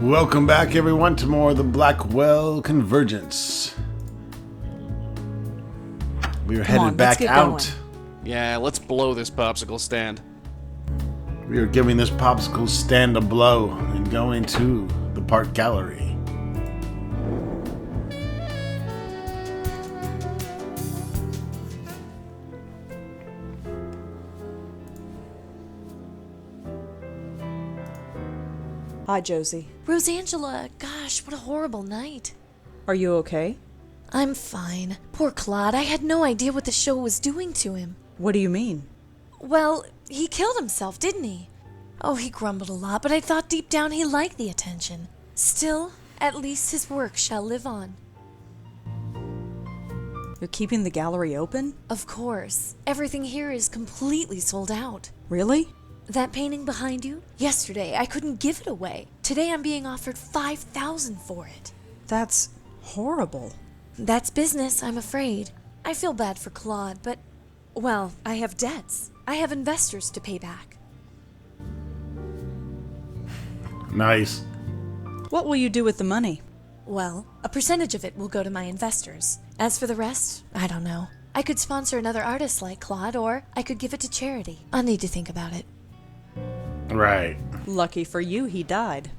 Welcome back, everyone, to more of the Blackwell Convergence. We are headed back out. Yeah, let's blow this popsicle stand. We are giving this popsicle stand a blow and going to the park gallery. Hi, Josie. Rosangela, gosh, what a horrible night. Are you okay? I'm fine. Poor Claude, I had no idea what the show was doing to him. What do you mean? Well, he killed himself, didn't he? Oh, he grumbled a lot, but I thought deep down he liked the attention. Still, at least his work shall live on. You're keeping the gallery open? Of course. Everything here is completely sold out. Really? That painting behind you? Yesterday, I couldn't give it away. Today, I'm being offered $5,000 for it. That's horrible. That's business, I'm afraid. I feel bad for Claude, but, well, I have debts. I have investors to pay back. Nice. What will you do with the money? Well, a percentage of it will go to my investors. As for the rest, I don't know. I could sponsor another artist like Claude, or I could give it to charity. I'll need to think about it. Right. Lucky for you, he died.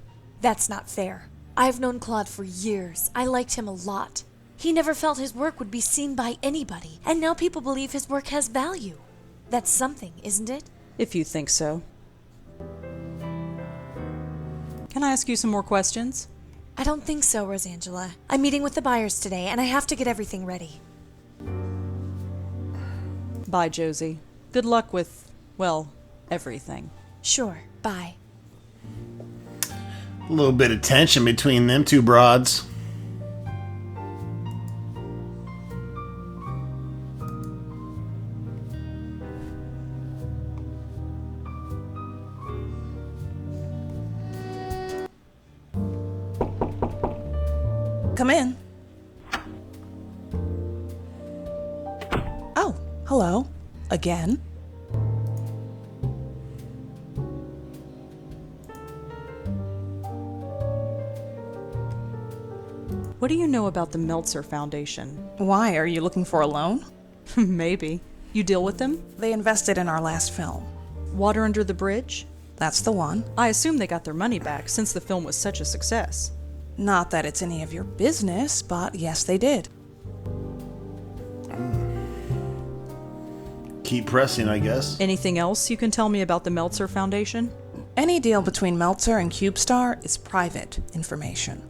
That's not fair. I've known Claude for years. I liked him a lot. He never felt his work would be seen by anybody, and now people believe his work has value. That's something, isn't it? If you think so. Can I ask you some more questions? I don't think so, Rosangela. I'm meeting with the buyers today, and I have to get everything ready. Bye, Josie. Good luck with, well, everything. Sure, bye. A little bit of tension between them two broads. Come in. Oh, hello. Again? What do you know about the Meltzer Foundation? Why, are you looking for a loan? Maybe. You deal with them? They invested in our last film. Water Under the Bridge? That's the one. I assume they got their money back since the film was such a success. Not that it's any of your business, but yes, they did. Keep pressing, I guess. Anything else you can tell me about the Meltzer Foundation? Any deal between Meltzer and CubeStar is private information.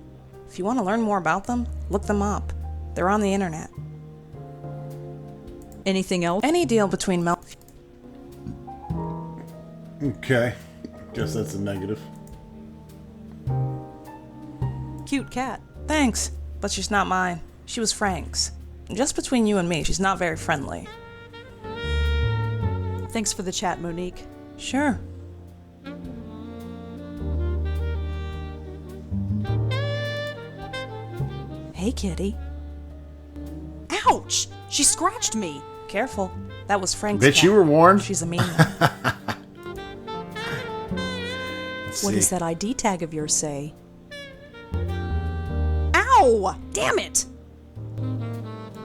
If you want to learn more about them, look them up. They're on the internet. Anything else? Any deal between Meltzer... Okay. Guess that's a negative. Cute cat. Thanks, but she's not mine. She was Frank's. Just between you and me, she's not very friendly. Thanks for the chat, Monique. Sure. Hey, kitty. Ouch! She scratched me. Careful. That was Frank's Bet cat. you were warned. She's a mean one. What does that ID tag of yours say? Ow! Damn it!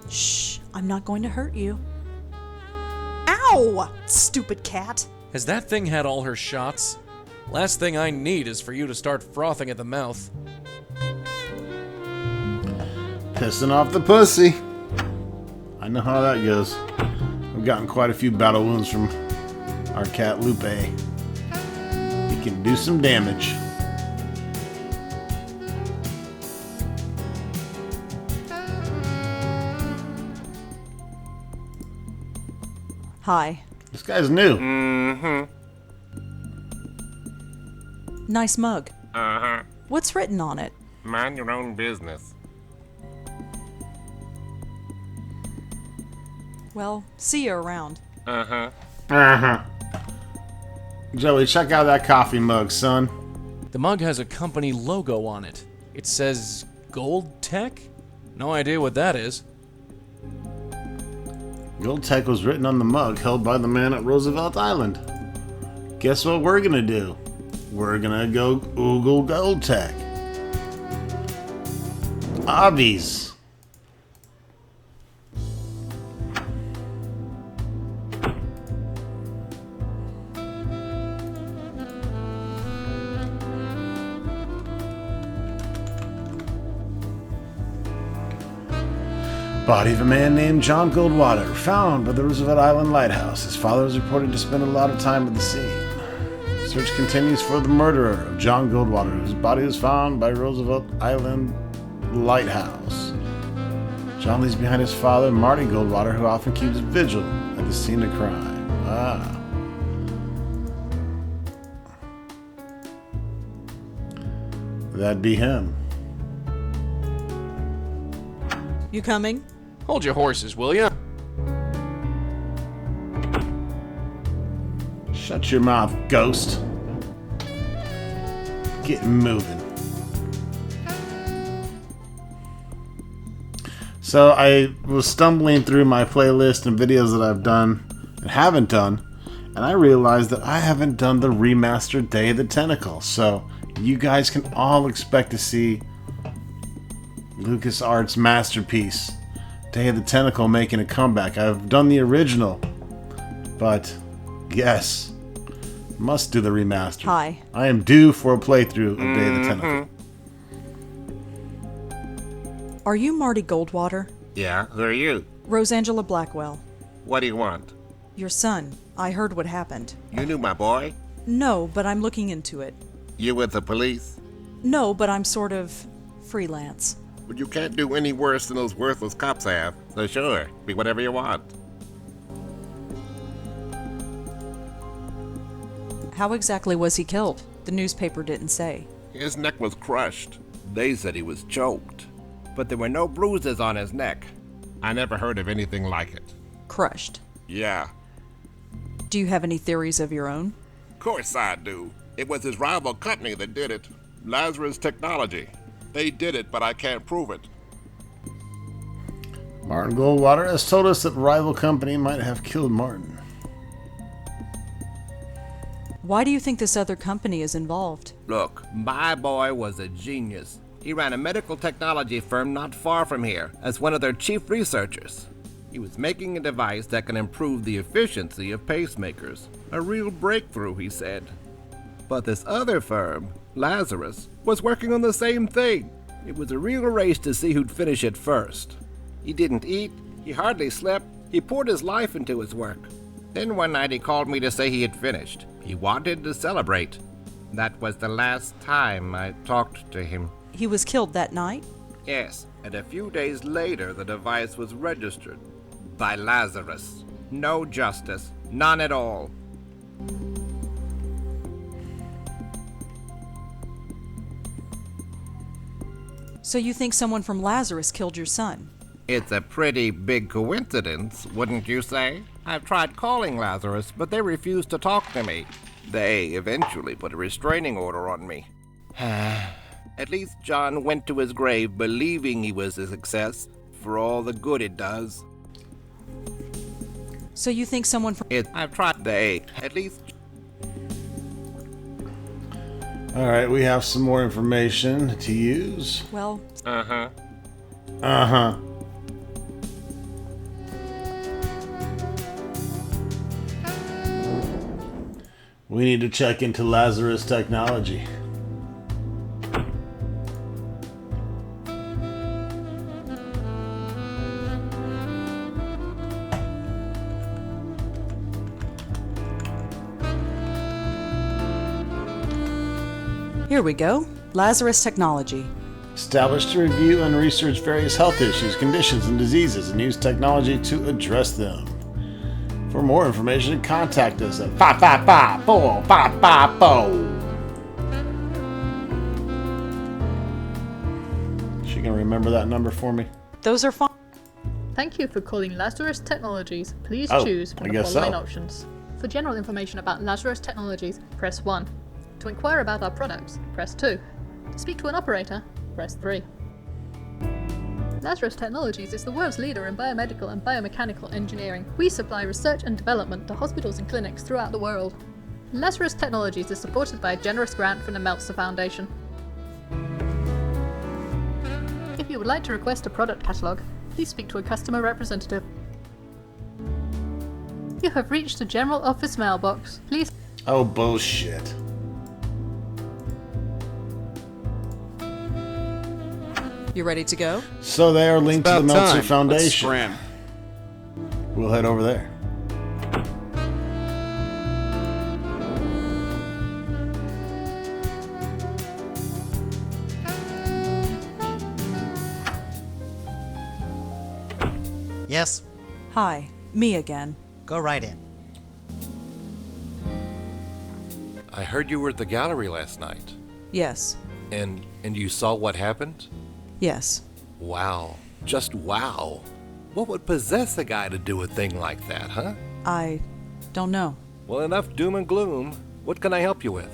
Shh, I'm not going to hurt you. Ow! Stupid cat. Has that thing had all her shots? Last thing I need is for you to start frothing at the mouth. Pissing off the pussy. I know how that goes. We've gotten quite a few battle wounds from our cat Lupe. He can do some damage. Hi. This guy's new. Nice mug. Uh-huh. What's written on it? Mind your own business. Well, see you around. Uh-huh. Uh-huh. Joey, check out that coffee mug, son. The mug has a company logo on it. It says Gold Tech? No idea what that is. Gold Tech was written on the mug held by the man at Roosevelt Island. Guess what we're gonna do? We're gonna go Google Gold Tech. Obvies. Body of a man named John Goldwater, found by the Roosevelt Island lighthouse. His father was reported to spend a lot of time at the scene. Search continues for the murderer of John Goldwater, whose body was found by Roosevelt Island lighthouse. John leaves behind his father, Marty Goldwater, who often keeps vigil at the scene of crime. That'd be him. You coming? Hold your horses, will ya? Shut your mouth, ghost. Get moving. So I was stumbling through my playlist and videos that I've done and haven't done, and I realized that I haven't done the remastered Day of the Tentacle. So you guys can all expect to see LucasArts' masterpiece, Day of the Tentacle, making a comeback. I've done the original, but yes, must do the remaster. Hi. I am due for a playthrough of Day of the Tentacle. Are you Marty Goldwater? Yeah, who are you? Rosangela Blackwell. What do you want? Your son. I heard what happened. You knew my boy? No, but I'm looking into it. You with the police? No, but I'm sort of freelance. Well, you can't do any worse than those worthless cops have. So sure, be whatever you want. How exactly was he killed? The newspaper didn't say. His neck was crushed. They said he was choked. But there were no bruises on his neck. I never heard of anything like it. Crushed. Yeah, Do you have any theories of your own? of course I do. It was his rival company that did it. Lazarus Technology. They did it, but I can't prove it. Martin Goldwater has told us that the rival company might have killed Martin. Why do you think this other company is involved? Look, my boy was a genius. He ran a medical technology firm not far from here as one of their chief researchers. He was making a device that can improve the efficiency of pacemakers. A real breakthrough, he said. But this other firm, Lazarus, was working on the same thing. It was a real race to see who'd finish it first. He didn't eat, he hardly slept, he poured his life into his work. Then one night he called me to say he had finished. He wanted to celebrate. That was the last time I talked to him. He was killed that night? Yes, and a few days later the device was registered by Lazarus. No justice, none at all. So you think someone from Lazarus killed your son? It's a pretty big coincidence, wouldn't you say? I've tried calling Lazarus, but they refused to talk to me. They eventually put a restraining order on me. At least John went to his grave believing he was a success, for all the good it does. So you think someone from... I've tried. At least... Alright, we have some more information to use. Well, Uh-huh. Uh-huh. We need to check into Lazarus Technology. here we go. Lazarus Technology. Established to review and research various health issues, conditions, and diseases, and use technology to address them. For more information, contact us at 555-4554. She can remember that number for me? Those are fine. Thank you for calling Lazarus Technologies. Please Oh, choose I from the guess following so. options. For general information about Lazarus Technologies, press 1. To inquire about our products, press 2. To speak to an operator, press 3. Lazarus Technologies is the world's leader in biomedical and biomechanical engineering. We supply research and development to hospitals and clinics throughout the world. Lazarus Technologies is supported by a generous grant from the Meltzer Foundation. If you would like to request a product catalog, please speak to a customer representative. You have reached the general office mailbox. Please. Oh, bullshit. You ready to go? So they are linked to the About Meltzer time. Foundation. Let's scram. We'll head over there. Yes, Hi, me again. go right in. I heard you were at the gallery last night. Yes, And you saw what happened? yes. Wow. Just wow. What would possess a guy to do a thing like that, huh? I don't know. Well, enough doom and gloom. What can I help you with?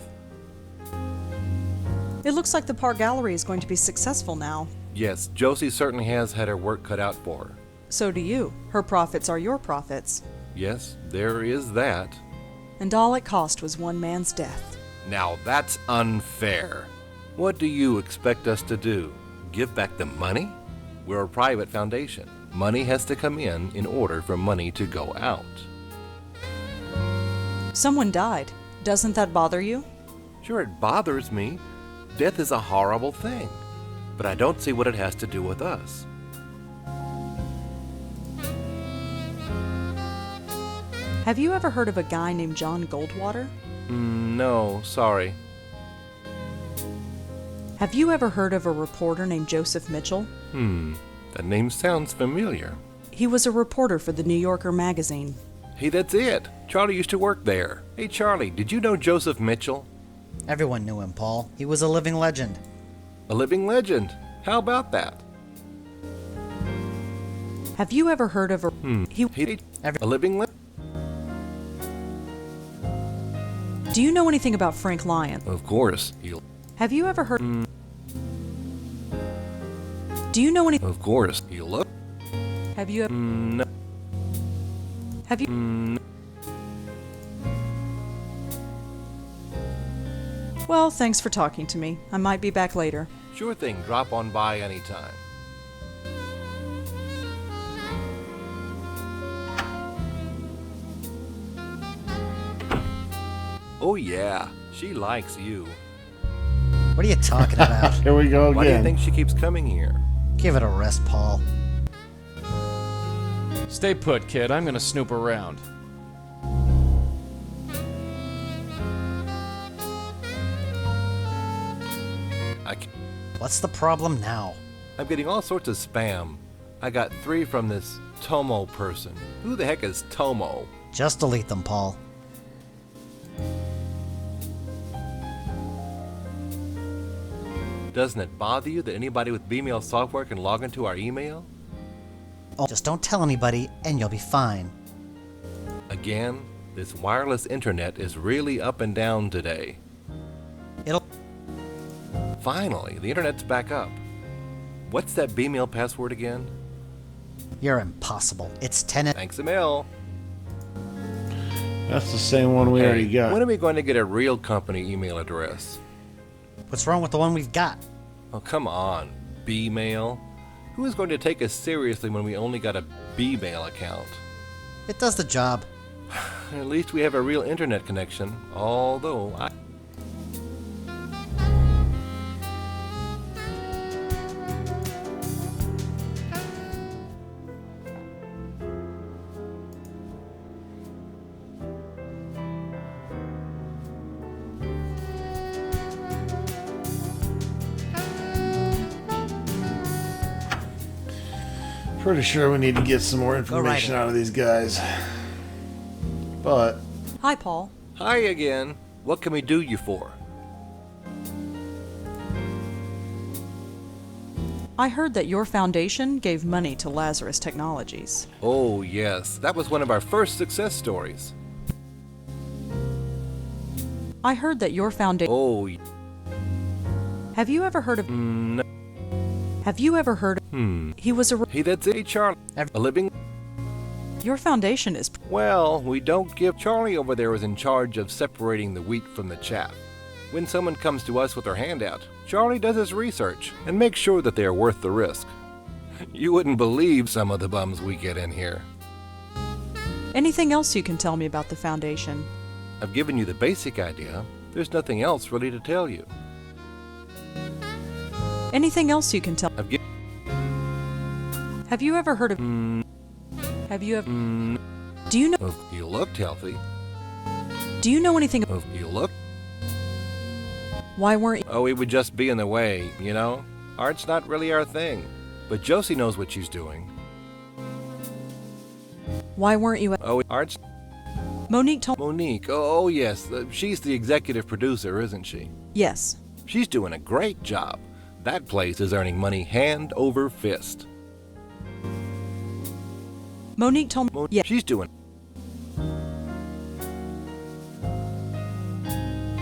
It looks like the Park Gallery is going to be successful now. Yes, Josie certainly has had her work cut out for her. So do you. Her profits are your profits. Yes, there is that. And all it cost was one man's death. Now that's unfair. What do you expect us to do? Give back the money? We're a private foundation. Money has to come in order for money to go out. Someone died. Doesn't that bother you? Sure, it bothers me. Death is a horrible thing. But I don't see what it has to do with us. Have you ever heard of a guy named John Goldwater? No, sorry. Have you ever heard of a reporter named Joseph Mitchell? That name sounds familiar. He was a reporter for the New Yorker magazine. Hey, that's it. Charlie used to work there. Hey, Charlie, did you know Joseph Mitchell? Everyone knew him, Paul. He was a living legend. A living legend. How about that? Have you ever heard of a... A living legend? Do you know anything about Frank Lyon? Of course. Have you ever heard... Do you know any... Of course. You look. Have you ever... No. Have you... Well, thanks for talking to me. I might be back later. Sure thing. Drop on by anytime. Oh yeah, she likes you. What are you talking about? Here we go Why do you again. think she keeps coming here? Give it a rest, Paul. Stay put, kid. I'm gonna snoop around. What's the problem now? I'm getting all sorts of spam. I got 3 from this Tomo person. Who the heck is Tomo? Just delete them, Paul. Doesn't it bother you that anybody with Bmail software can log into our email? Oh, just don't tell anybody, and you'll be fine. Again, this wireless internet is really up and down today. It'll... Finally, the internet's back up. What's that Bmail password again? You're impossible. It's 10... Thanks a mil. That's the same one we already got. When are we going to get a real company email address? What's wrong with the one we've got? Oh, come on. Bmail? Who is going to take us seriously when we only got a Bmail account? It does the job. At least we have a real internet connection, although I... Pretty sure we need to get some more information out of these guys. But Hi, Paul. Hi again. What can we do you for? I heard that your foundation gave money to Lazarus Technologies. Oh, yes. That was one of our first success stories. I heard that your foundation... Oh, Have you ever heard of... no. Have you ever heard of... He was a... Hey, that's it, Charlie. A living... Your foundation is... Well, we don't give... Charlie over there is in charge of separating the wheat from the chaff. When someone comes to us with their hand out, Charlie does his research and makes sure that they are worth the risk. You wouldn't believe some of the bums we get in here. Anything else you can tell me about the Foundation? I've given you the basic idea. There's nothing else really to tell you. Anything else you can tell? Have you ever heard of... Have you ever... Do you know... Oh, you looked healthy. Do you know anything... Oh, you look... Why weren't... Oh, it would just be in the way, you know? Art's not really our thing. But Josie knows what she's doing. Why weren't you... Oh, art's... Monique told... Monique, oh yes, she's the executive producer, isn't she? Yes. She's doing a great job. That place is earning money hand over fist. Monique told me... Yeah. She's doing...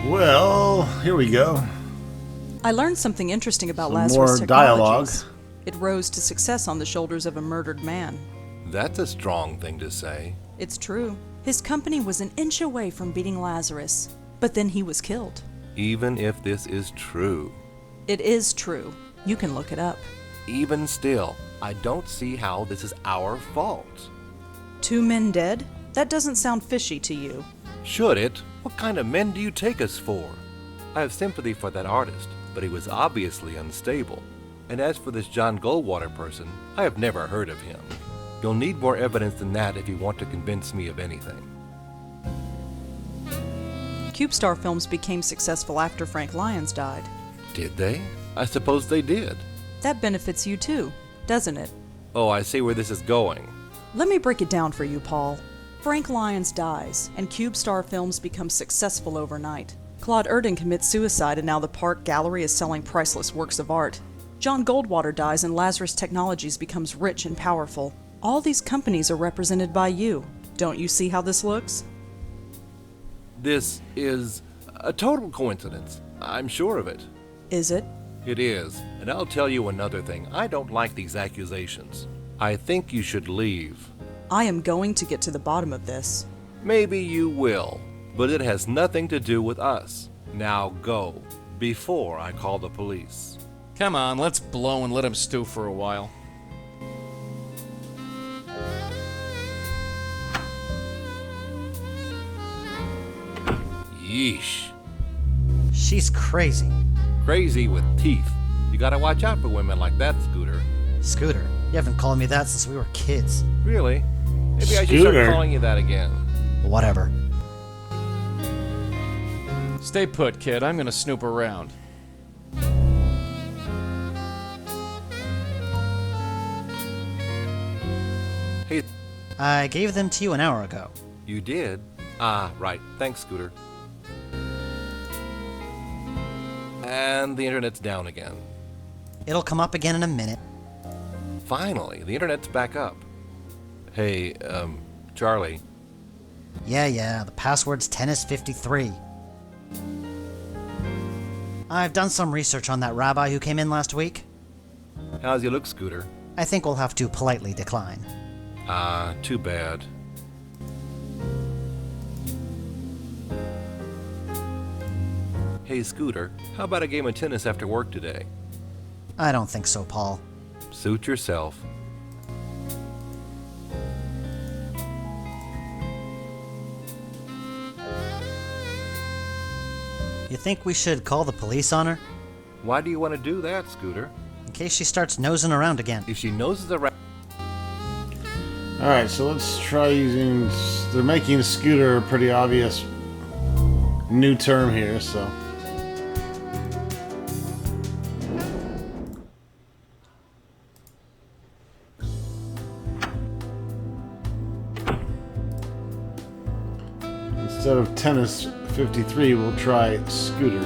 Well, here we go. I learned something interesting about Some Lazarus more Technologies. dialogue. It rose to success on the shoulders of a murdered man. That's a strong thing to say. It's true. His company was an inch away from beating Lazarus, but then he was killed. Even if this is true. It is true. You can look it up. Even still, I don't see how this is our fault. 2 men dead? That doesn't sound fishy to you. Should it? What kind of men do you take us for? I have sympathy for that artist, but he was obviously unstable. And as for this John Goldwater person, I have never heard of him. You'll need more evidence than that if you want to convince me of anything. CubeStar Films became successful after Frank Lyons died. Did they? I suppose they did. That benefits you too, doesn't it? Oh, I see where this is going. Let me break it down for you, Paul. Frank Lyons dies, and CubeStar Films becomes successful overnight. Claude Erdin commits suicide, and now the Park Gallery is selling priceless works of art. John Goldwater dies, and Lazarus Technologies becomes rich and powerful. All these companies are represented by you. Don't you see how this looks? This is a total coincidence. I'm sure of it. Is it? It is. And I'll tell you another thing. I don't like these accusations. I think you should leave. I am going to get to the bottom of this. Maybe you will, but it has nothing to do with us. Now go, before I call the police. Come on, let's blow and let him stew for a while. Yeesh. She's crazy. Crazy with teeth. You gotta watch out for women like that, Scooter. Scooter, you haven't called me that since we were kids. Really? Maybe I should start Scooter. calling you that again. Whatever. Stay put, kid. I'm gonna snoop around. Hey, I gave them to you an hour ago. you did? Ah, right. Thanks, Scooter. And the internet's down again. It'll come up again in a minute. Finally, the internet's back up. Hey, Charlie. Yeah, the password's tennis53. I've done some research on that rabbi who came in last week. How's you look, Scooter? I think we'll have to politely decline. Ah, too bad. Hey, Scooter, how about a game of tennis after work today? I don't think so, Paul. Suit yourself. You think we should call the police on her? Why do you want to do that, Scooter? In case she starts nosing around again. If she noses around... Alright, so let's try using... They're making Scooter a pretty obvious new term here, so... Instead of tennis 53, we'll try Scooter.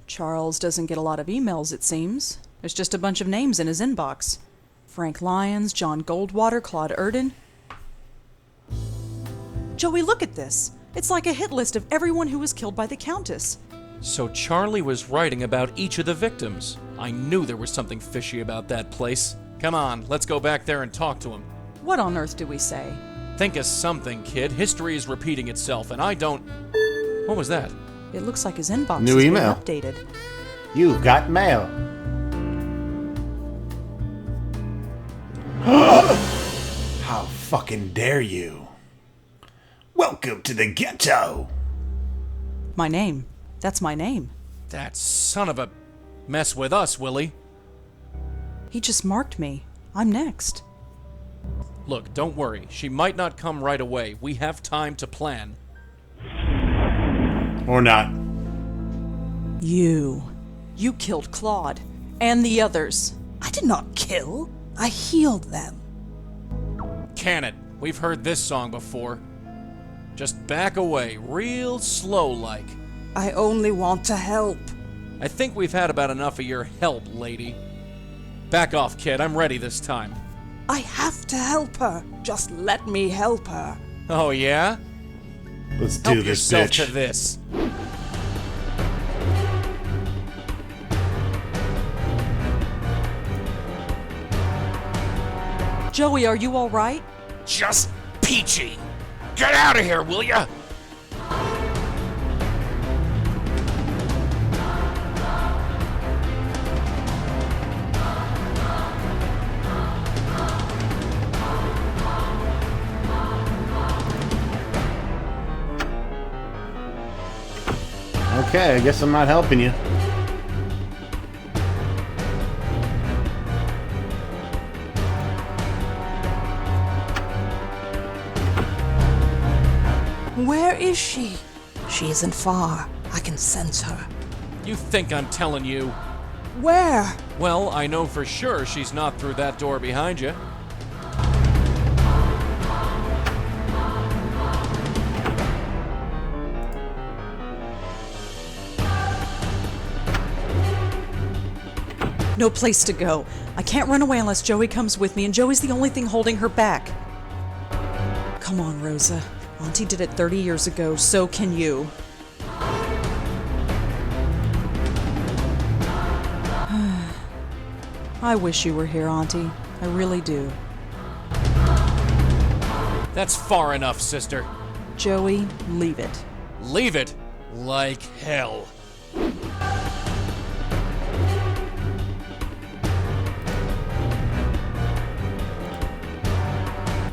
Charles doesn't get a lot of emails, it seems. There's just a bunch of names in his inbox. Frank Lyons, John Goldwater, Claude Erdin. Joey, look at this. It's like a hit list of everyone who was killed by the Countess. So Charlie was writing about each of the victims. I knew there was something fishy about that place. Come on, let's go back there and talk to him. What on earth do we say? Think of something, kid. History is repeating itself, and I don't... What was that? It looks like his inbox New has email. been updated. You've got mail. How fucking dare you? Welcome to the ghetto. My name. That's my name. That son of a... Mess with us, Willie. He just marked me. I'm next. Look, don't worry. She might not come right away. We have time to plan. Or not. You killed Claude. And the others. I did not kill. I healed them. Can it? We've heard this song before. Just back away, real slow-like. I only want to help. I think we've had about enough of your help, lady. Back off, kid. I'm ready this time. I have to help her. Just let me help her. Oh, yeah? Let's do Help this, yourself bitch. to this. Joey, are you all right? Just peachy. Get out of here, will ya? Okay, I guess I'm not helping you. Where is she? She isn't far. I can sense her. You think I'm telling you? Where? Well, I know for sure she's not through that door behind you. No place to go. I can't run away unless Joey comes with me, and Joey's the only thing holding her back. Come on, Rosa. Auntie did it 30 years ago, so can you. I wish you were here, Auntie. I really do. That's far enough, sister. Joey, leave it. Leave it like hell.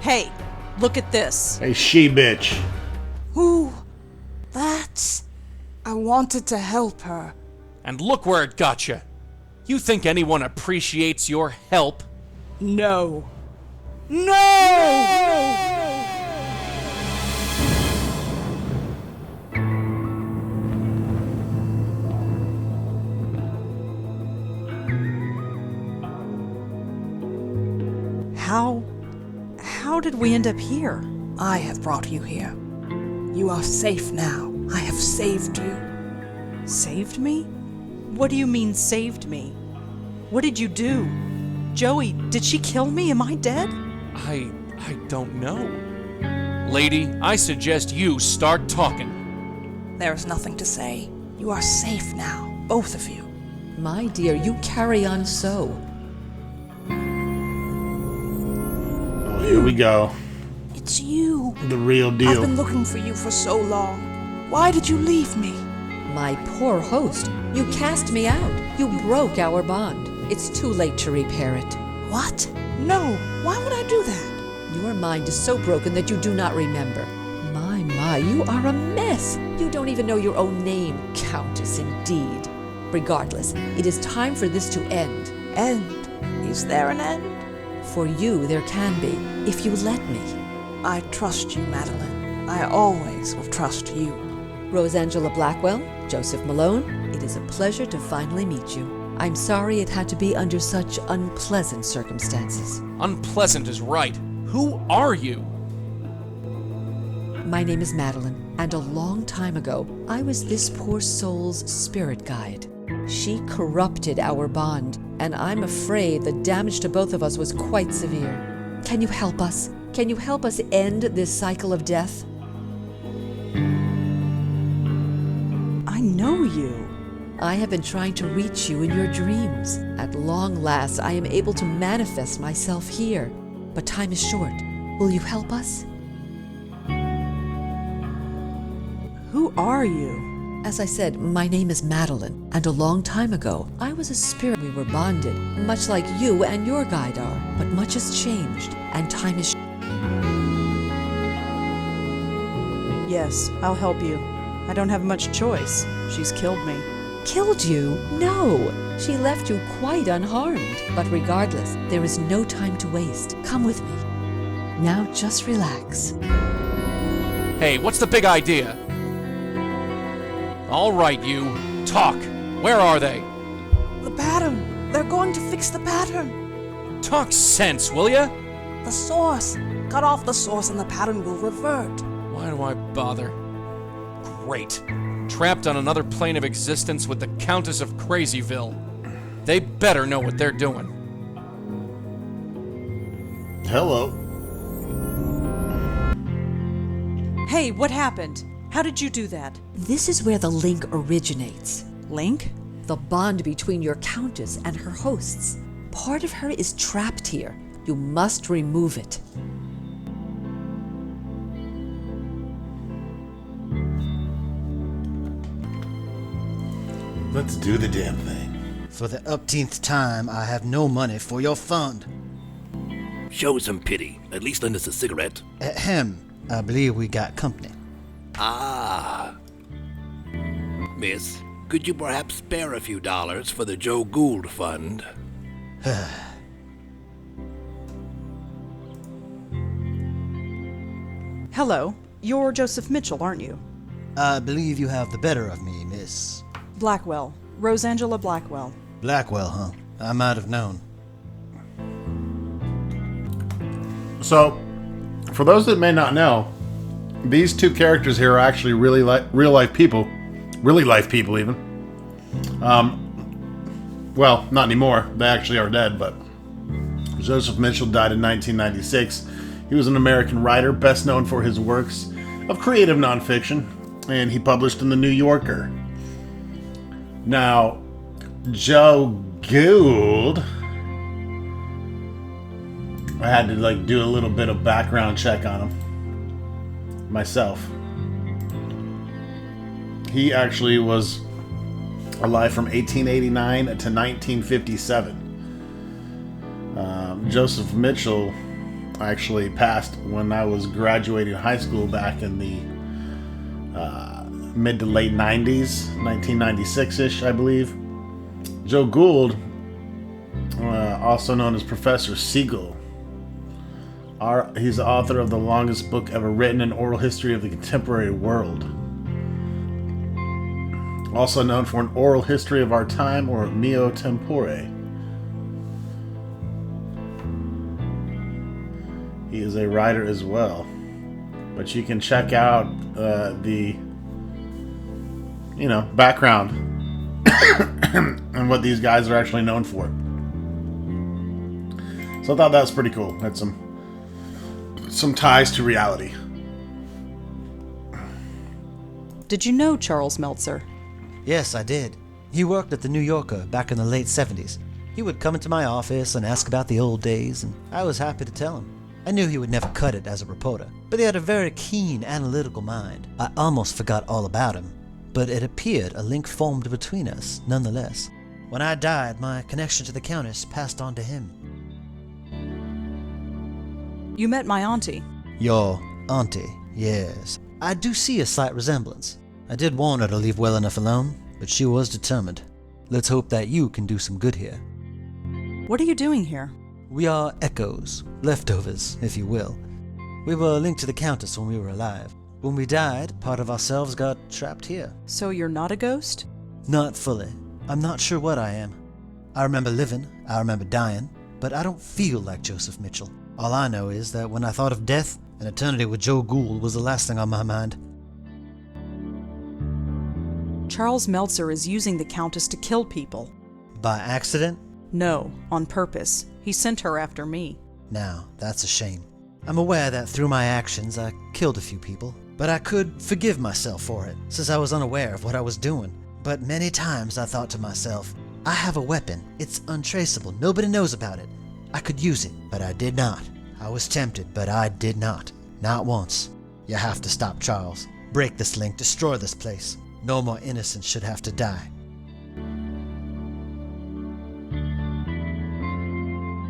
Hey, look at this. Hey, she bitch. Who? That's... I wanted to help her. And look where it got you. You think anyone appreciates your help? No. No! How did we end up here? I have brought you here. You are safe now. I have saved you. Saved me? What do you mean, saved me? What did you do? Joey, did she kill me? Am I dead? I don't know. Lady, I suggest you start talking. There is nothing to say. You are safe now, both of you. My dear, you carry on so. Oh, here we go. It's you. The real I've deal. been looking for you for so long. Why did you leave me? My poor host, you cast me out. You broke our bond. It's too late to repair it. What? No. Why would I do that? Your mind is so broken that you do not remember. My, you are a mess. You don't even know your own name, Countess, indeed. Regardless, it is time for this to end. End? Is there an end? For you, there can be, if you let me. I trust you, Madeline. I always will trust you. Rosangela Blackwell, Joseph Malone, it is a pleasure to finally meet you. I'm sorry it had to be under such unpleasant circumstances. Unpleasant is right. Who are you? My name is Madeline, and a long time ago, I was this poor soul's spirit guide. She corrupted our bond, and I'm afraid the damage to both of us was quite severe. Can you help us? Can you help us end this cycle of death? know you. I have been trying to reach you in your dreams. At long last, I am able to manifest myself here. But time is short. Will you help us? Who are you? As I said, my name is Madeline, and a long time ago, I was a spirit. We were bonded, much like you and your guide are. But much has changed, and time is Yes, I'll help you. I don't have much choice. She's killed me. Killed you? No! She left you quite unharmed. But regardless, there is no time to waste. Come with me. Now just relax. Hey, what's the big idea? All right, you. Talk. Where are they? The pattern! They're going to fix the pattern! Talk sense, will ya? The source! Cut off the source and the pattern will revert. Why do I bother? Great. Trapped on another plane of existence with the Countess of Crazyville. They better know what they're doing. Hello. Hey, what happened? How did you do that? This is where the link originates. Link? The bond between your Countess and her hosts. Part of her is trapped here. You must remove it. Let's do the damn thing. For the upteenth time, I have no money for your fund. Show some pity. At least lend us a cigarette. Ahem. I believe we got company. Ah. Miss, could you perhaps spare a few dollars for the Joe Gould Fund? Hello. You're Joseph Mitchell, aren't you? I believe you have the better of me, Miss Blackwell. Rosangela Blackwell. Blackwell, huh? I might have known. So, for those that may not know, these two characters here are actually real life people. Really life people, even. Well, not anymore. They actually are dead, but Joseph Mitchell died in 1996. He was an American writer, best known for his works of creative nonfiction, and he published in The New Yorker. Now, Joe Gould, I had to do a little bit of background check on him myself. He actually was alive from 1889 to 1957. Joseph Mitchell actually passed when I was graduating high school back in the mid to late 90s, 1996-ish, I believe. Joe Gould, also known as Professor Siegel, he's the author of the longest book ever written in oral history of the contemporary world. Also known for an oral history of our time, or Mio Tempore. He is a writer as well. But you can check out the background and what these guys are actually known for. So I thought that was pretty cool. Had some ties to reality. Did you know Charles Meltzer? Yes, I did. He worked at the New Yorker back in the late 70s. He would come into my office and ask about the old days, and I was happy to tell him. I knew he would never cut it as a reporter, but he had a very keen analytical mind. I almost forgot all about him, but it appeared a link formed between us nonetheless. When I died, my connection to the Countess passed on to him. You met my auntie. Your auntie, yes. I do see a slight resemblance. I did warn her to leave well enough alone, but she was determined. Let's hope that you can do some good here. What are you doing here? We are echoes, leftovers, if you will. We were linked to the Countess when we were alive. When we died, part of ourselves got trapped here. So you're not a ghost? Not fully. I'm not sure what I am. I remember living, I remember dying, but I don't feel like Joseph Mitchell. All I know is that when I thought of death, an eternity with Joe Gould was the last thing on my mind. Charles Meltzer is using the Countess to kill people. By accident? No, on purpose. He sent her after me. Now, that's a shame. I'm aware that through my actions I killed a few people, But I could forgive myself for it, since I was unaware of what I was doing. But many times I thought to myself, I have a weapon. It's untraceable. Nobody knows about it. I could use it, but I did not. I was tempted, but I did not. Not once. You have to stop, Charles. Break this link. Destroy this place. No more innocents should have to die.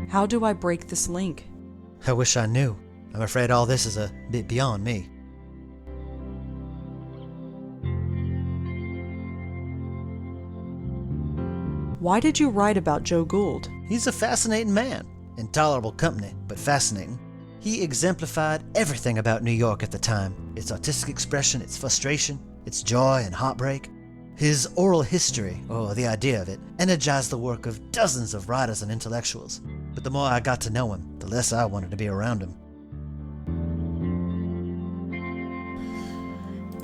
How do I break this link? I wish I knew. I'm afraid all this is a bit beyond me. Why did you write about Joe Gould? He's a fascinating man. Intolerable company, but fascinating. He exemplified everything about New York at the time. Its artistic expression, its frustration, its joy and heartbreak. His oral history, or the idea of it, energized the work of dozens of writers and intellectuals. But the more I got to know him, the less I wanted to be around him.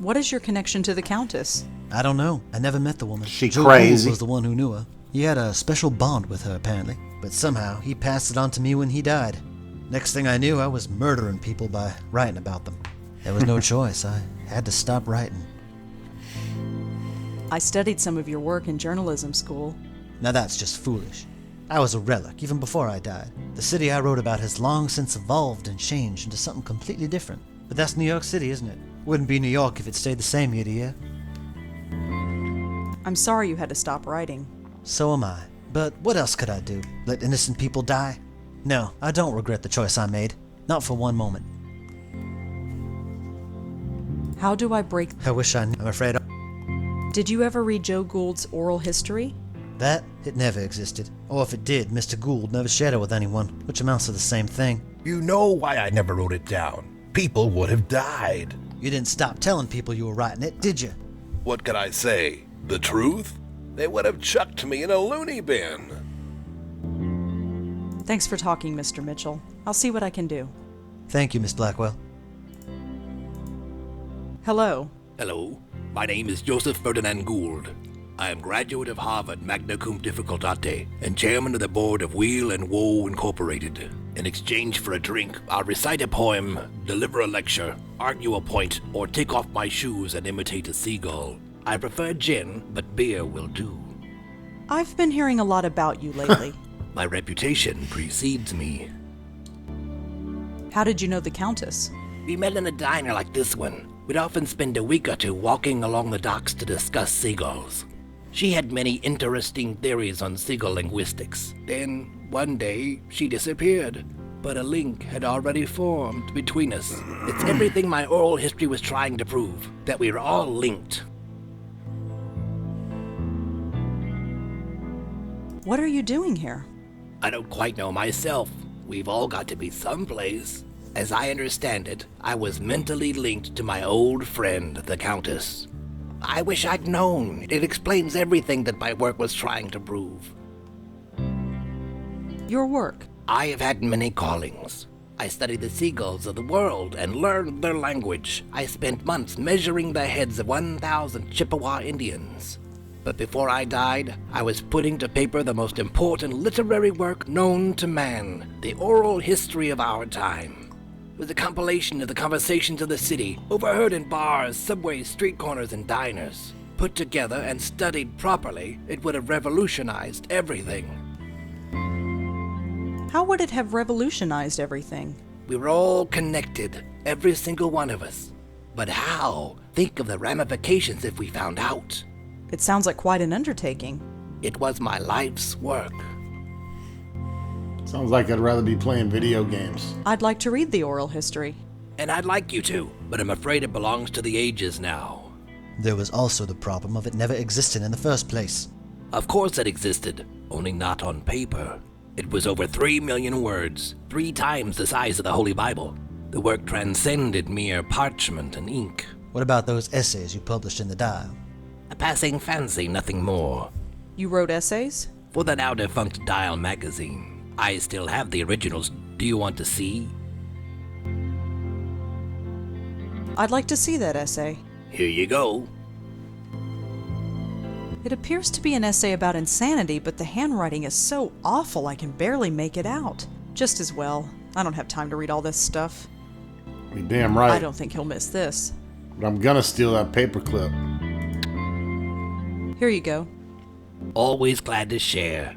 What is your connection to the Countess? I don't know. I never met the woman. She Joe crazy. Gould was the one who knew her. He had a special bond with her, apparently. But somehow, he passed it on to me when he died. Next thing I knew, I was murdering people by writing about them. There was no choice. I had to stop writing. I studied some of your work in journalism school. Now that's just foolish. I was a relic, even before I died. The city I wrote about has long since evolved and changed into something completely different. But that's New York City, isn't it? Wouldn't be New York if it stayed the same year to year. I'm sorry you had to stop writing. So am I. But what else could I do? Let innocent people die? No, I don't regret the choice I made. Not for one moment. How do I break... I wish I knew. I'm afraid... Did you ever read Joe Gould's oral history? That? It never existed. Or if it did, Mr. Gould never shared it with anyone, which amounts to the same thing. You know why I never wrote it down. People would have died. You didn't stop telling people you were writing it, did you? What could I say? The truth? They would have chucked me in a loony bin. Thanks for talking, Mr. Mitchell. I'll see what I can do. Thank you, Miss Blackwell. Hello. Hello, my name is Joseph Ferdinand Gould. I am graduate of Harvard magna cum difficultate and chairman of the board of Wheel and Woe Incorporated. In exchange for a drink, I'll recite a poem, deliver a lecture, argue a point, or take off my shoes and imitate a seagull. I prefer gin, but beer will do. I've been hearing a lot about you lately. My reputation precedes me. How did you know the Countess? We met in a diner like this one. We'd often spend a week or two walking along the docks to discuss seagulls. She had many interesting theories on seagull linguistics. Then, one day, she disappeared. But a link had already formed between us. It's everything my oral history was trying to prove, that we were all linked. What are you doing here? I don't quite know myself. We've all got to be someplace. As I understand it, I was mentally linked to my old friend, the Countess. I wish I'd known. It explains everything that my work was trying to prove. Your work? I have had many callings. I studied the seagulls of the world and learned their language. I spent months measuring the heads of 1,000 Chippewa Indians. But before I died, I was putting to paper the most important literary work known to man, the oral history of our time. It was a compilation of the conversations of the city, overheard in bars, subways, street corners, and diners. Put together and studied properly, it would have revolutionized everything. How would it have revolutionized everything? We were all connected, every single one of us. But how? Think of the ramifications if we found out. It sounds like quite an undertaking. It was my life's work. Sounds like I'd rather be playing video games. I'd like to read the oral history. And I'd like you to, but I'm afraid it belongs to the ages now. There was also the problem of it never existing in the first place. Of course it existed, only not on paper. It was over 3 million words, 3 times the size of the Holy Bible. The work transcended mere parchment and ink. What about those essays you published in the Dial? A passing fancy, nothing more. You wrote essays? For the now defunct Dial magazine. I still have the originals. Do you want to see? I'd like to see that essay. Here you go. It appears to be an essay about insanity, but the handwriting is so awful I can barely make it out. Just as well. I don't have time to read all this stuff. You're damn right. I don't think he'll miss this. But I'm gonna steal that paperclip. Here you go. Always glad to share.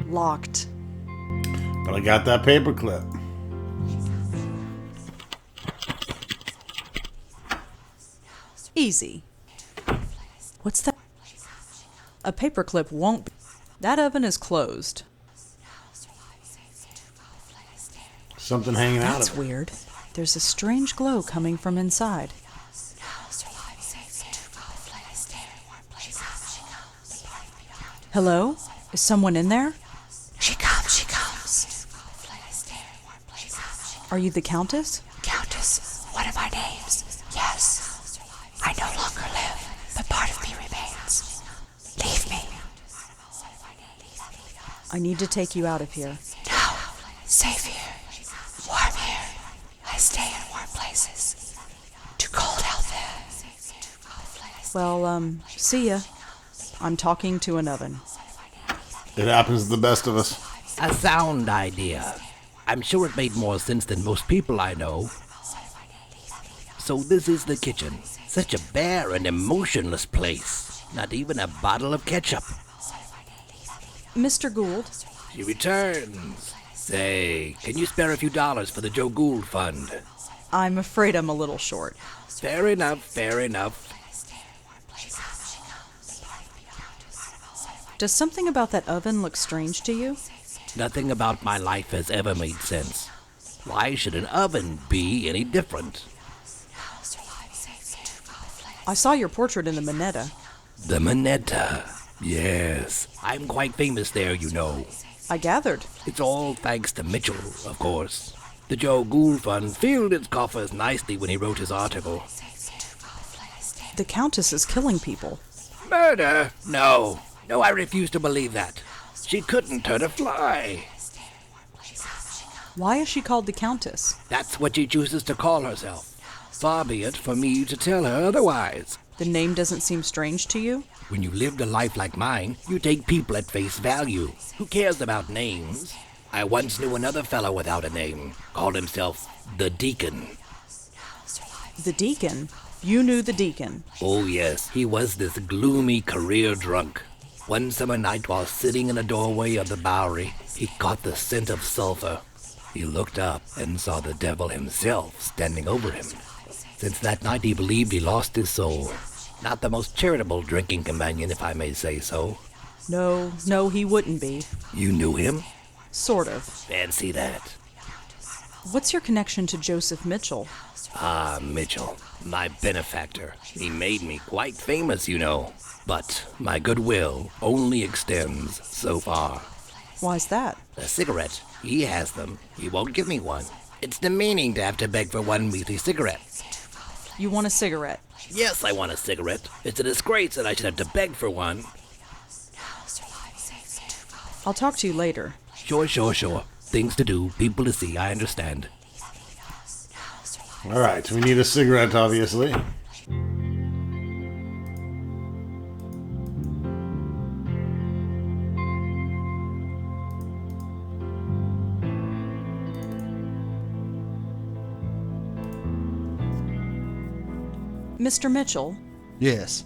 Locked. But I got that paperclip. Easy. What's that? A paperclip won't be. That oven is closed. Something hanging out That's of it. weird. There's a strange glow coming from inside. Hello? Is someone in there? She comes, she comes. Are you the Countess? Countess, one of my names. Yes. I no longer live, but part of me remains. Leave me. I need to take you out of here. No. Safe here. Warm here. I stay in warm places. Too cold out there. Well, see ya. I'm talking to an oven. It happens to the best of us. A sound idea. I'm sure it made more sense than most people I know. So this is the kitchen. Such a bare and emotionless place. Not even a bottle of ketchup. Mr. Gould? She returns. Say, can you spare a few dollars for the Joe Gould Fund? I'm afraid I'm a little short. Fair enough, fair enough. Does something about that oven look strange to you? Nothing about my life has ever made sense. Why should an oven be any different? I saw your portrait in the Minetta. The Minetta. Yes, I'm quite famous there, you know. I gathered. It's all thanks to Mitchell, of course. The Joe Gould Fund filled its coffers nicely when he wrote his article. The Countess is killing people. Murder? No. No, I refuse to believe that. She couldn't hurt a fly. Why is she called the Countess? That's what she chooses to call herself. Far be it for me to tell her otherwise. The name doesn't seem strange to you? When you lived a life like mine, you take people at face value. Who cares about names? I once knew another fellow without a name. Called himself the Deacon. The Deacon? You knew the Deacon? Oh yes, he was this gloomy career drunk. One summer night while sitting in a doorway of the Bowery, he caught the scent of sulfur. He looked up and saw the devil himself standing over him. Since that night he believed he lost his soul. Not the most charitable drinking companion, if I may say so. No, he wouldn't be. You knew him? Sort of. Fancy that. What's your connection to Joseph Mitchell? Ah, Mitchell, my benefactor. He made me quite famous, you know. But my goodwill only extends so far. Why's that? A cigarette. He has them. He won't give me one. It's demeaning to have to beg for one measly cigarette. You want a cigarette? Yes, I want a cigarette. It's a disgrace that I should have to beg for one. I'll talk to you later. Sure. Things to do, people to see, I understand. Alright, we need a cigarette, obviously. Mr. Mitchell, Yes.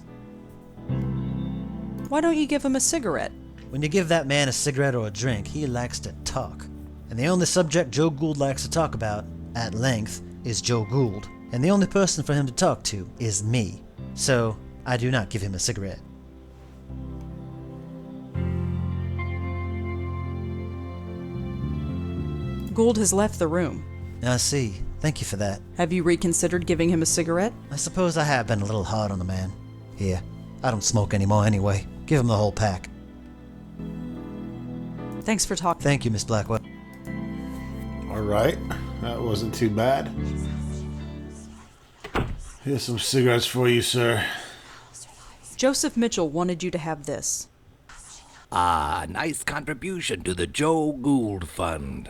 why don't you give him a cigarette? When you give that man a cigarette or a drink, he likes to talk. And the only subject Joe Gould likes to talk about, at length, is Joe Gould. And the only person for him to talk to is me. So, I do not give him a cigarette. Gould has left the room. I see. Thank you for that. Have you reconsidered giving him a cigarette? I suppose I have been a little hard on the man. Here, I don't smoke anymore anyway. Give him the whole pack. Thanks for talking. Thank you, Miss Blackwell. Alright, that wasn't too bad. Here's some cigarettes for you, sir. Joseph Mitchell wanted you to have this. Ah, nice contribution to the Joe Gould Fund.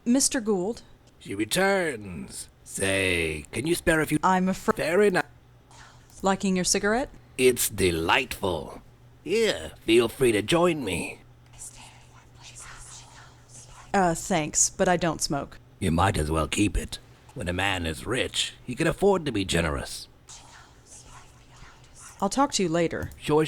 Mr. Gould? She returns. Say, can you spare a few... I'm afraid... Fair enough. Liking your cigarette? It's delightful. Here, feel free to join me. Thanks, but I don't smoke. You might as well keep it. When a man is rich, he can afford to be generous. I'll talk to you later. Sure.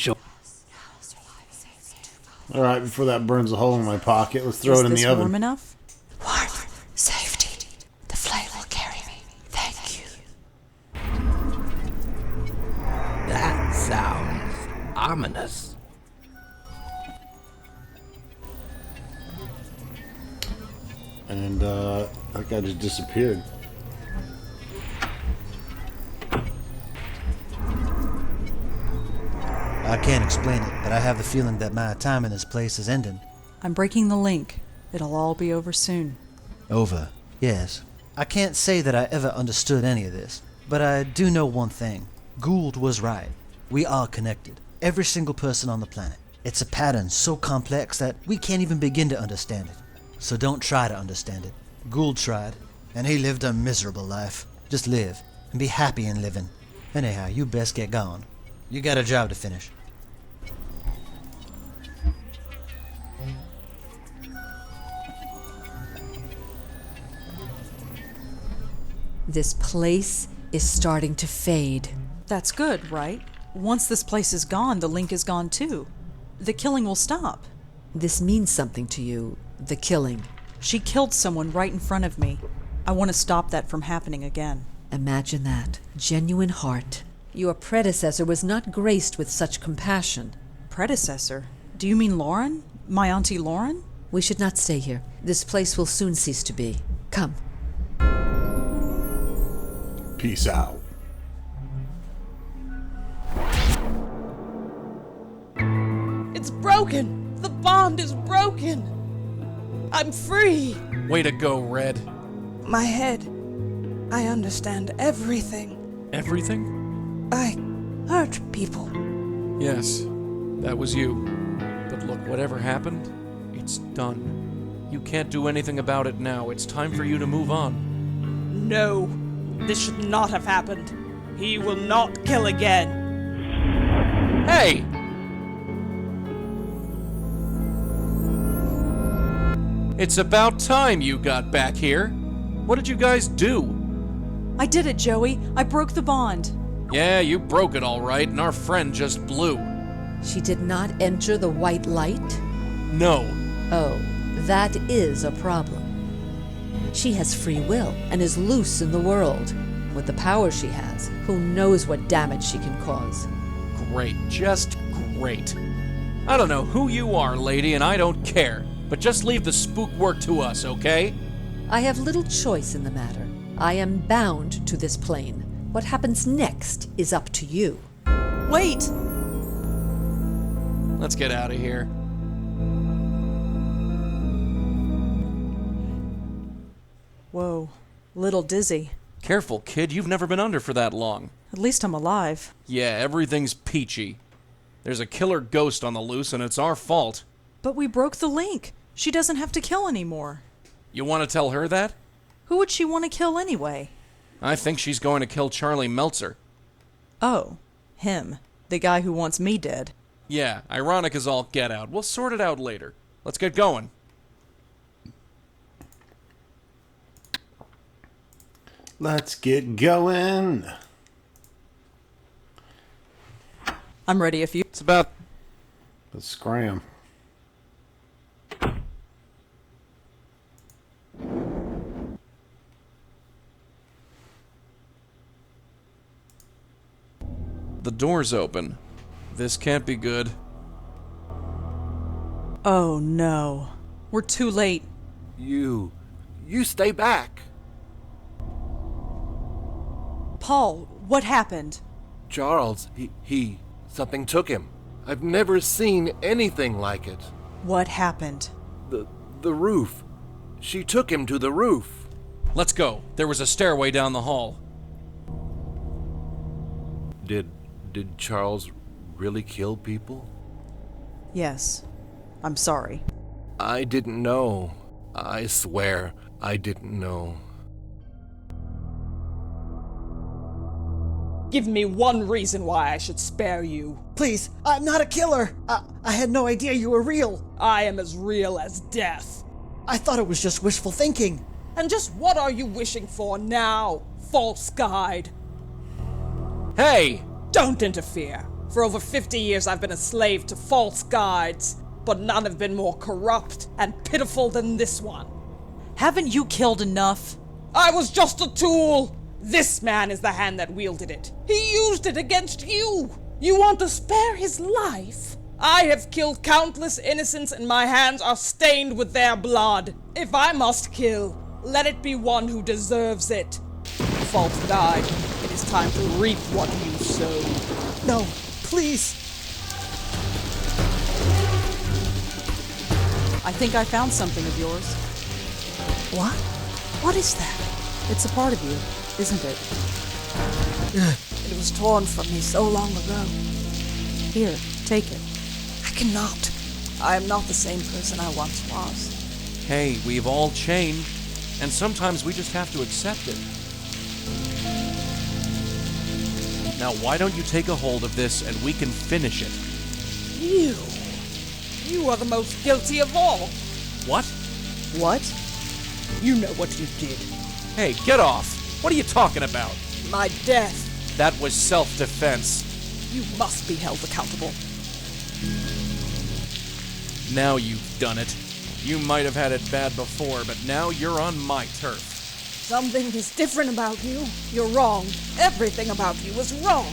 Alright, before that burns a hole in my pocket, let's throw it in the oven. Is this warm enough? Warmth, safety. The flame will carry me. Thank you. That sounds ominous. And, that guy just disappeared. I can't explain it, but I have the feeling that my time in this place is ending. I'm breaking the link. It'll all be over soon. Over. Yes. I can't say that I ever understood any of this, but I do know one thing. Gould was right. We are connected. Every single person on the planet. It's a pattern so complex that we can't even begin to understand it. So don't try to understand it. Gould tried, and he lived a miserable life. Just live, and be happy in living. Anyhow, you best get gone. You got a job to finish. This place is starting to fade. That's good, right? Once this place is gone, the link is gone too. The killing will stop. This means something to you, the killing. She killed someone right in front of me. I want to stop that from happening again. Imagine that. Genuine heart. Your predecessor was not graced with such compassion. Predecessor? Do you mean Lauren? My Auntie Lauren? We should not stay here. This place will soon cease to be. Come. Peace out. It's broken! The bond is broken! I'm free! Way to go, Red. My head. I understand everything. Everything? I hurt people. Yes, that was you. But look, whatever happened, it's done. You can't do anything about it now. It's time for you to move on. No. This should not have happened. He will not kill again. Hey! It's about time you got back here. What did you guys do? I did it, Joey. I broke the bond. Yeah, you broke it all right, and our friend just blew. She did not enter the white light? No. Oh, that is a problem. She has free will and is loose in the world. With the power she has, who knows what damage she can cause. Great, just great. I don't know who you are, lady, and I don't care. But just leave the spook work to us, okay? I have little choice in the matter. I am bound to this plane. What happens next is up to you. Wait! Let's get out of here. Whoa, little dizzy. Careful, kid. You've never been under for that long. At least I'm alive. Yeah, everything's peachy. There's a killer ghost on the loose, and it's our fault. But we broke the link. She doesn't have to kill anymore. You want to tell her that? Who would she want to kill anyway? I think she's going to kill Charlie Meltzer. Oh, him. The guy who wants me dead. Yeah, ironic as all get out. We'll sort it out later. Let's get going. Let's get going. I'm ready if you... It's about... Let's scram. The door's open. This can't be good. Oh no. We're too late. You stay back. Paul, what happened? Charles, something took him. I've never seen anything like it. What happened? The roof. She took him to the roof. Let's go. There was a stairway down the hall. Did Charles really kill people? Yes. I'm sorry. I didn't know. I swear I didn't know. Give me one reason why I should spare you. Please, I'm not a killer. I had no idea you were real. I am as real as death. I thought it was just wishful thinking. And just what are you wishing for now, false guide? Hey! Don't interfere. For over 50 years I've been a slave to false guides, but none have been more corrupt and pitiful than this one. Haven't you killed enough? I was just a tool. This man is the hand that wielded it. He used it against you. You want to spare his life? I have killed countless innocents and my hands are stained with their blood. If I must kill, let it be one who deserves it. False guide, it is time to reap what you sow. No, please. I think I found something of yours. What? What is that? It's a part of you, isn't it? It was torn from me so long ago. Here, take it. I cannot. I am not the same person I once was. Hey, we've all changed, and sometimes we just have to accept it. Now, why don't you take a hold of this and we can finish it? You are the most guilty of all. What? What? You know what you did. Hey, get off! What are you talking about? My death. That was self-defense. You must be held accountable. Now you've done it. You might have had it bad before, but now you're on my turf. Something is different about you. You're wrong. Everything about you is wrong.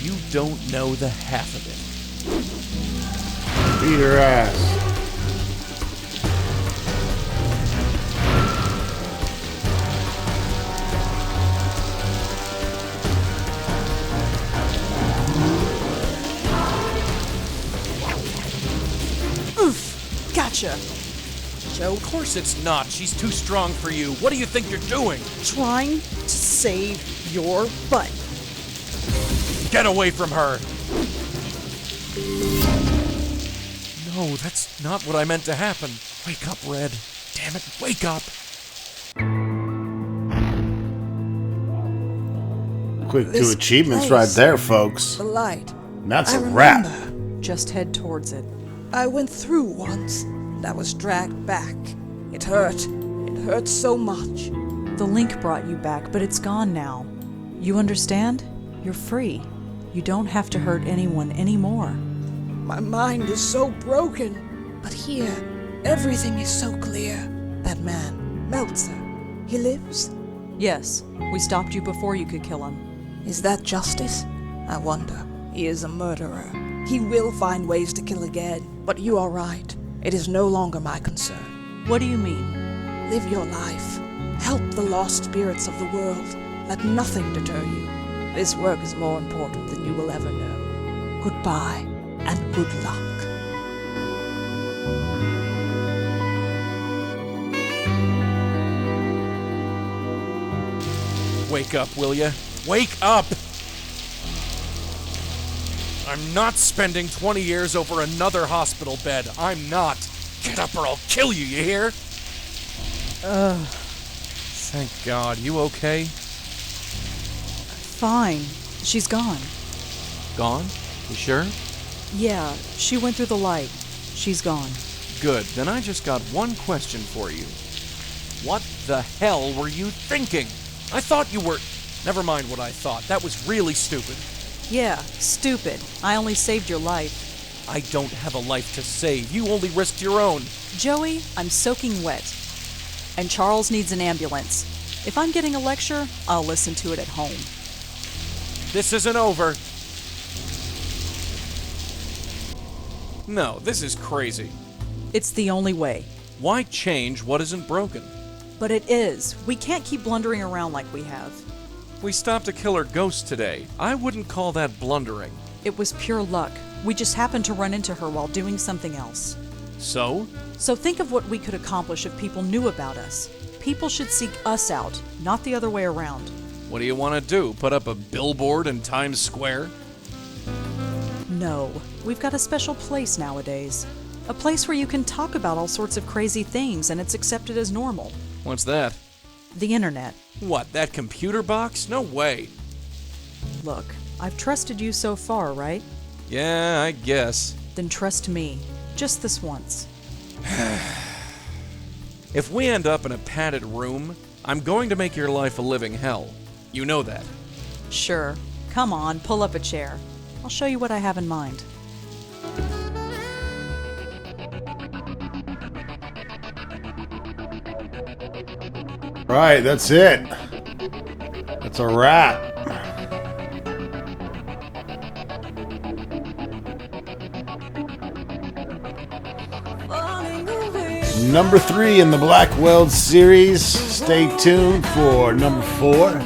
You don't know the half of it. Beat her ass. Oof! Gotcha! Joe, of course it's not. She's too strong for you. What do you think you're doing? Trying to save your butt. Get away from her! No, that's not what I meant to happen. Wake up, Red. Damn it, wake up! Quick 2 achievements right there, folks. The light. That's I a wrap. Just head towards it. I went through once. I was dragged back. It hurt. It hurt so much. The link brought you back, but it's gone now. You understand? You're free. You don't have to hurt anyone anymore. My mind is so broken. But here, everything is so clear. That man, Meltzer, he lives? Yes, we stopped you before you could kill him. Is that justice? I wonder. He is a murderer. He will find ways to kill again. But you are right. It is no longer my concern. What do you mean? Live your life. Help the lost spirits of the world. Let nothing deter you. This work is more important than you will ever know. Goodbye, and good luck. Wake up, will ya? Wake up! I'm not spending 20 years over another hospital bed. I'm not. Get up or I'll kill you, you hear? Thank God. You okay? Fine. She's gone. Gone? You sure? Yeah, she went through the light. She's gone. Good. Then I just got one question for you. What the hell were you thinking? I thought you were... Never mind what I thought. That was really stupid. Yeah, stupid. I only saved your life. I don't have a life to save. You only risked your own. Joey, I'm soaking wet. And Charles needs an ambulance. If I'm getting a lecture, I'll listen to it at home. This isn't over. No, this is crazy. It's the only way. Why change what isn't broken? But it is. We can't keep blundering around like we have. We stopped a killer ghost today. I wouldn't call that blundering. It was pure luck. We just happened to run into her while doing something else. So? So think of what we could accomplish if people knew about us. People should seek us out, not the other way around. What do you want to do? Put up a billboard in Times Square? No. We've got a special place nowadays. A place where you can talk about all sorts of crazy things and it's accepted as normal. What's that? The internet. What, that computer box? No way. Look, I've trusted you so far, right? Yeah, I guess. Then trust me. Just this once. If we end up in a padded room, I'm going to make your life a living hell. You know that. Sure. Come on, pull up a chair. I'll show you what I have in mind. Right, that's it. That's a wrap. Number 3 in the Blackwell series. Stay tuned for number 4.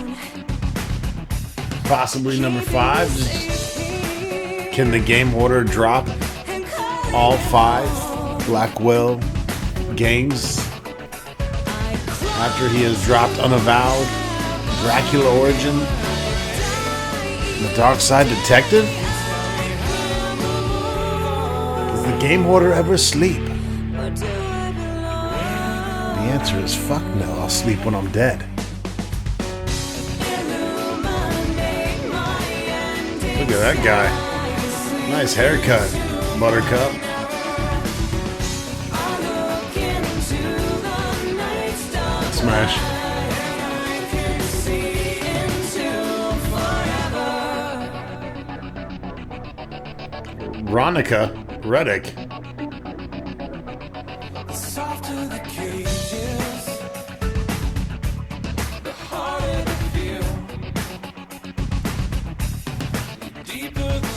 Possibly number 5. Can the game order drop all 5 Blackwell games after he has dropped Unavowed, Dracula Origin, The Dark Side Detective? Does the game order ever sleep? The answer is fuck no, I'll sleep when I'm dead. Look at that guy. Nice haircut, Buttercup. Smash. Ronica Reddick.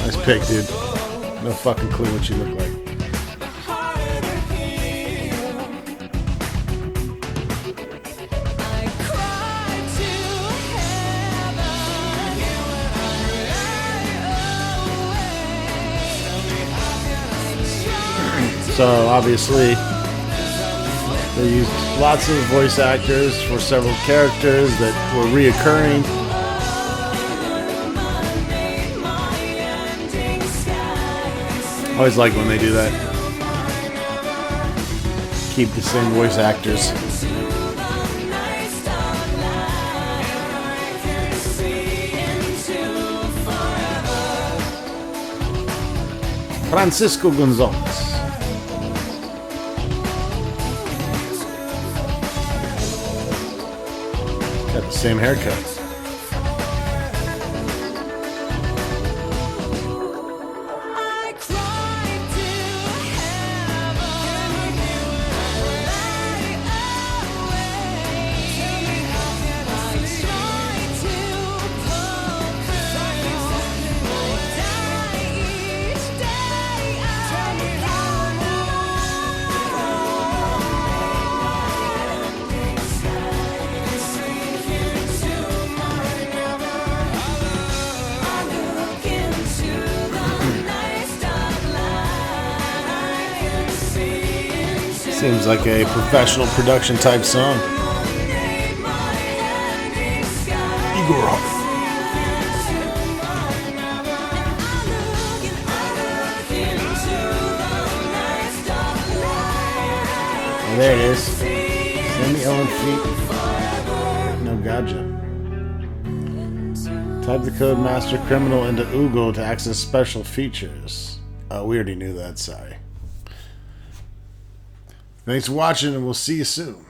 Nice pick, dude. No fucking clue what you look like. So obviously they used lots of voice actors for several characters that were reoccurring. Always like when they do that. Keep the same voice actors. Francisco Gonzalez. Got the same haircut. Seems like a professional production type song. Igor. Oh, there it is. Sammy Ellen feet. No gotcha. Type the code Master Criminal into Oogle to access special features. Oh, we already knew that, sorry. Thanks for watching, and we'll see you soon.